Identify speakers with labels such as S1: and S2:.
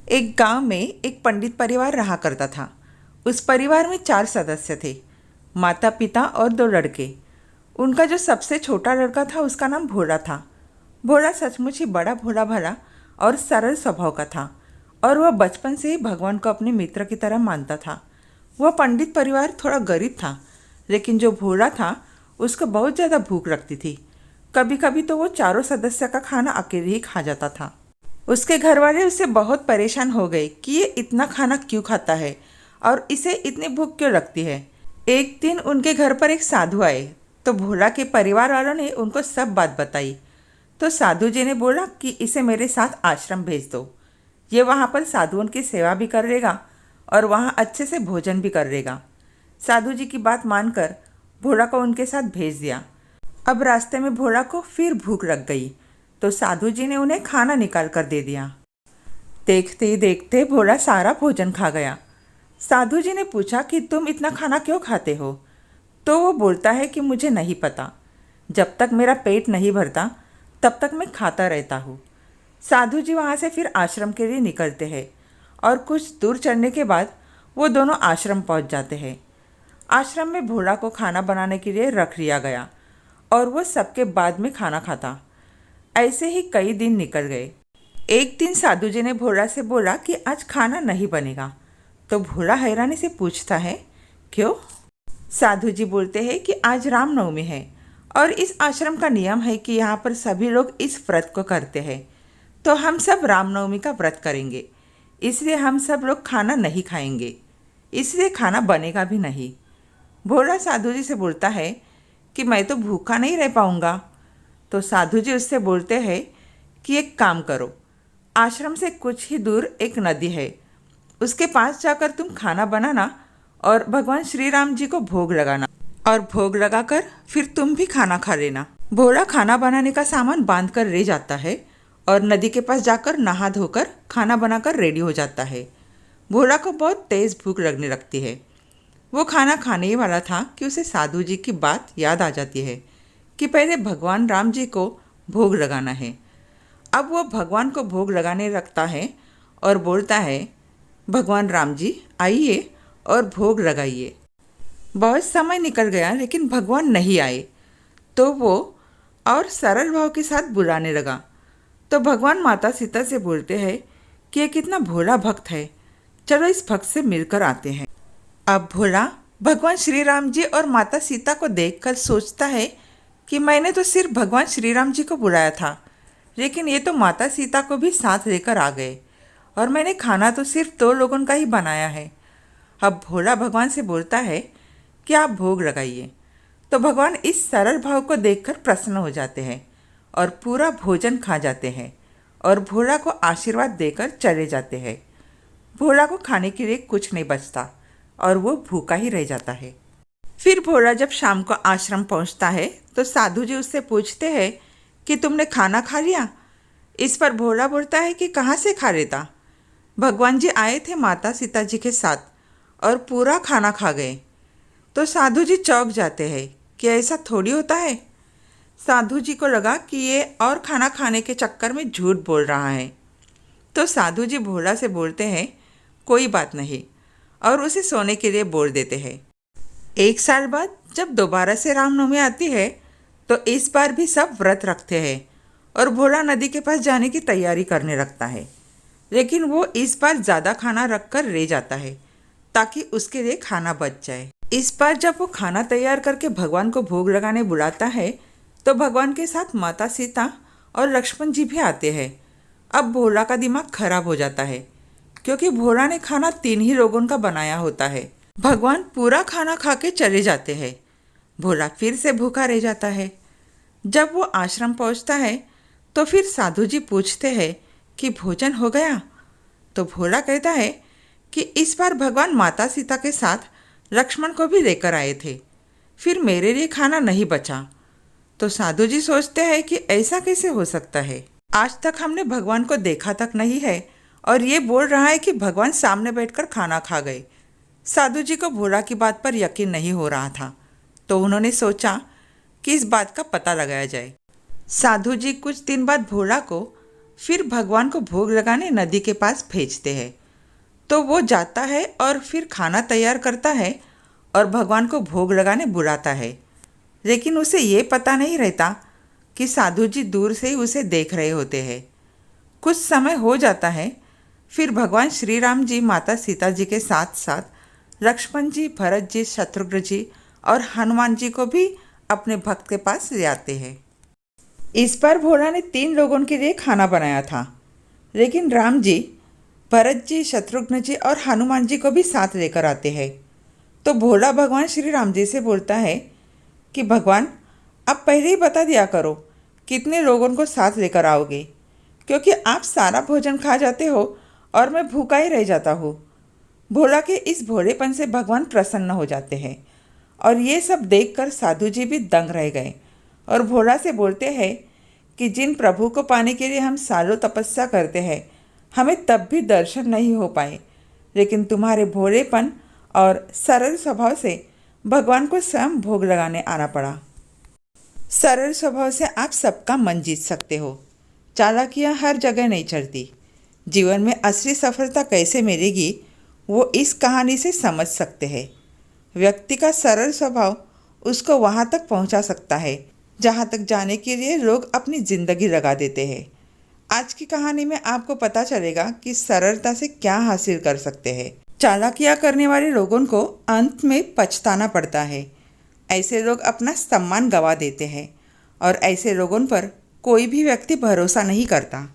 S1: एक गांव में एक पंडित परिवार रहा करता था। उस परिवार में 4 सदस्य थे, माता पिता और 2 लड़के। उनका जो सबसे छोटा लड़का था उसका नाम भोला था। भोला सचमुच ही बड़ा भोला भला और सरल स्वभाव का था और वह बचपन से ही भगवान को अपने मित्र की तरह मानता था। वह पंडित परिवार थोड़ा गरीब था, लेकिन जो भोला था उसको बहुत ज़्यादा भूख लगती थी। कभी कभी तो वो चारों सदस्य का खाना अकेले ही खा जाता था। उसके घर वाले उससे बहुत परेशान हो गए कि ये इतना खाना क्यों खाता है और इसे इतनी भूख क्यों लगती है। एक दिन उनके घर पर एक साधु आए तो भोला के परिवार वालों ने उनको सब बात बताई। तो साधु जी ने बोला कि इसे मेरे साथ आश्रम भेज दो। ये वहाँ पर साधुओं की सेवा भी कर लेगा और वहाँ अच्छे से भोजन भी कर लेगा। साधु जी की बात मानकर भोला को उनके साथ भेज दिया। अब रास्ते में भोला को फिर भूख लग गई तो साधु जी ने उन्हें खाना निकाल कर दे दिया। देखते ही देखते भोला सारा भोजन खा गया। साधु जी ने पूछा कि तुम इतना खाना क्यों खाते हो। तो वो बोलता है कि मुझे नहीं पता, जब तक मेरा पेट नहीं भरता तब तक मैं खाता रहता हूँ। साधु जी वहाँ से फिर आश्रम के लिए निकलते हैं और कुछ दूर चलने के बाद वो दोनों आश्रम पहुँच जाते हैं। आश्रम में भोला को खाना बनाने के लिए रख लिया गया और वो सबके बाद में खाना खाता। ऐसे ही कई दिन निकल गए। एक दिन साधु जी ने भोला से बोला कि आज खाना नहीं बनेगा। तो भोला हैरानी से पूछता है, क्यों? साधु जी बोलते हैं कि आज रामनवमी है और इस आश्रम का नियम है कि यहाँ पर सभी लोग इस व्रत को करते हैं, तो हम सब रामनवमी का व्रत करेंगे, इसलिए हम सब लोग खाना नहीं खाएंगे, इसलिए खाना बनेगा भी नहीं। भोला साधु जी से बोलता है कि मैं तो भूखा नहीं रह पाऊँगा। तो साधु जी उससे बोलते हैं कि एक काम करो, आश्रम से कुछ ही दूर एक नदी है, उसके पास जाकर तुम खाना बनाना और भगवान श्री राम जी को भोग लगाना और भोग लगाकर फिर तुम भी खाना खा लेना। भोला खाना बनाने का सामान बांध कर ले जाता है और नदी के पास जाकर नहा धोकर खाना बनाकर रेडी हो जाता है। भोला को बहुत तेज़ भूख लगने लगती है। वो खाना खाने ही वाला था कि उसे साधु जी की बात याद आ जाती है कि पहले भगवान राम जी को भोग लगाना है। अब वो भगवान को भोग लगाने लगता है और बोलता है, भगवान राम जी आइए और भोग लगाइए। बहुत समय निकल गया लेकिन भगवान नहीं आए। तो वो और सरल भाव के साथ बुलाने लगा। तो भगवान माता सीता से बोलते हैं कि ये कितना भोला भक्त है, चलो इस भक्त से मिलकर आते हैं। अब भोला भगवान श्री राम जी और माता सीता को देखकर सोचता है कि मैंने तो सिर्फ भगवान श्री राम जी को बुलाया था, लेकिन ये तो माता सीता को भी साथ लेकर आ गए और मैंने खाना तो सिर्फ 2 लोगों का ही बनाया है। अब भोला भगवान से बोलता है कि आप भोग लगाइए। तो भगवान इस सरल भाव को देखकर प्रसन्न हो जाते हैं और पूरा भोजन खा जाते हैं और भोला को आशीर्वाद देकर चले जाते हैं। भोला को खाने के लिए कुछ नहीं बचता और वो भूखा ही रह जाता है। फिर भोला जब शाम को आश्रम पहुंचता है तो साधु जी उससे पूछते हैं कि तुमने खाना खा लिया। इस पर भोला बोलता है कि कहाँ से खा लेता, भगवान जी आए थे माता सीता जी के साथ और पूरा खाना खा गए। तो साधु जी चौंक जाते हैं कि ऐसा थोड़ी होता है। साधु जी को लगा कि ये और खाना खाने के चक्कर में झूठ बोल रहा है। तो साधु जी भोला से बोलते हैं कोई बात नहीं और उसे सोने के लिए बोल देते हैं। 1 साल बाद जब दोबारा से रामनवमी आती है तो इस बार भी सब व्रत रखते हैं और भोला नदी के पास जाने की तैयारी करने लगता है, लेकिन वो इस बार ज़्यादा खाना रख कर ले जाता है ताकि उसके लिए खाना बच जाए। इस बार जब वो खाना तैयार करके भगवान को भोग लगाने बुलाता है तो भगवान के साथ माता सीता और लक्ष्मण जी भी आते हैं। अब भोला का दिमाग खराब हो जाता है क्योंकि भोला ने खाना 3 ही लोगों का बनाया होता है। भगवान पूरा खाना खा के चले जाते हैं। भोला फिर से भूखा रह जाता है। जब वो आश्रम पहुंचता है तो फिर साधु जी पूछते हैं कि भोजन हो गया। तो भोला कहता है कि इस बार भगवान माता सीता के साथ लक्ष्मण को भी लेकर आए थे, फिर मेरे लिए खाना नहीं बचा। तो साधु जी सोचते हैं कि ऐसा कैसे हो सकता है, आज तक हमने भगवान को देखा तक नहीं है और ये बोल रहा है कि भगवान सामने बैठकर खाना खा गए। साधु जी को भोला की बात पर यकीन नहीं हो रहा था, तो उन्होंने सोचा कि इस बात का पता लगाया जाए। साधु जी कुछ दिन बाद भोला को फिर भगवान को भोग लगाने नदी के पास भेजते हैं। तो वो जाता है और फिर खाना तैयार करता है और भगवान को भोग लगाने बुलाता है। लेकिन उसे ये पता नहीं रहता कि साधु जी दूर से ही उसे देख रहे होते हैं। कुछ समय हो जाता है, फिर भगवान श्री राम जी माता सीता जी के साथ साथ लक्ष्मण जी, भरत जी, शत्रुघ्न जी और हनुमान जी को भी अपने भक्त के पास ले आते हैं। इस बार भोला ने 3 लोगों के लिए खाना बनाया था, लेकिन राम जी, भरत जी, शत्रुघ्न जी और हनुमान जी को भी साथ लेकर आते हैं। तो भोला भगवान श्री राम जी से बोलता है कि भगवान, आप पहले ही बता दिया करो कितने लोगों को साथ लेकर आओगे, क्योंकि आप सारा भोजन खा जाते हो और मैं भूखा ही रह जाता हूँ। भोला के इस भोलेपन से भगवान प्रसन्न हो जाते हैं और ये सब देखकर साधु जी भी दंग रह गए और भोला से बोलते हैं कि जिन प्रभु को पाने के लिए हम सालों तपस्या करते हैं, हमें तब भी दर्शन नहीं हो पाए, लेकिन तुम्हारे भोलेपन और सरल स्वभाव से भगवान को स्वयं भोग लगाने आना पड़ा। सरल स्वभाव से आप सबका मन जीत सकते हो। चालाकियाँ हर जगह नहीं चलती। जीवन में असली सफलता कैसे मिलेगी, वो इस कहानी से समझ सकते हैं। व्यक्ति का सरल स्वभाव उसको वहाँ तक पहुँचा सकता है जहाँ तक जाने के लिए लोग अपनी ज़िंदगी लगा देते हैं। आज की कहानी में आपको पता चलेगा कि सरलता से क्या हासिल कर सकते हैं। चालाकियाँ करने वाले लोगों को अंत में पछताना पड़ता है। ऐसे लोग अपना सम्मान गंवा देते हैं और ऐसे लोगों पर कोई भी व्यक्ति भरोसा नहीं करता।